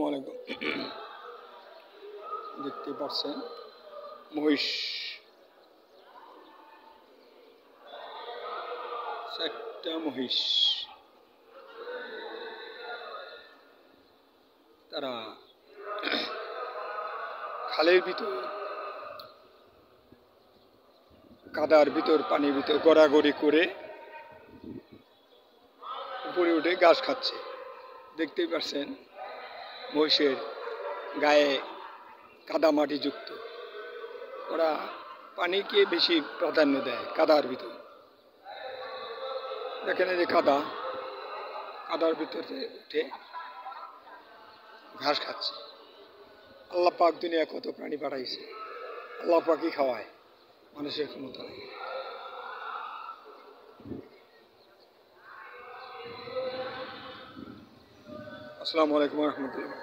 আলাইকুম। দেখতে পাচ্ছেন মহিষ, একটা মহিষ। তারা খালের ভিতর, কাদার ভিতর, পানির ভিতর গড়াগড়ি করে উপরে উঠে ঘাস খাচ্ছে। দেখতেই পাচ্ছেন মহিষের গায়ে কাদা মাটি যুক্ত। ওরা পানিকে বেশি প্রাধান্য দেয় কাদার ভিতর। দেখেন যে কাদার ভিতরে উঠে ঘাস খাচ্ছে। আল্লাহ পাক দুনিয়া কত প্রাণী পাঠাইছে, আল্লাহ পাকই খাওয়ায়, মানুষের ক্ষমতা নেই। আসসালামু আলাইকুম রহমতুল্লাহ।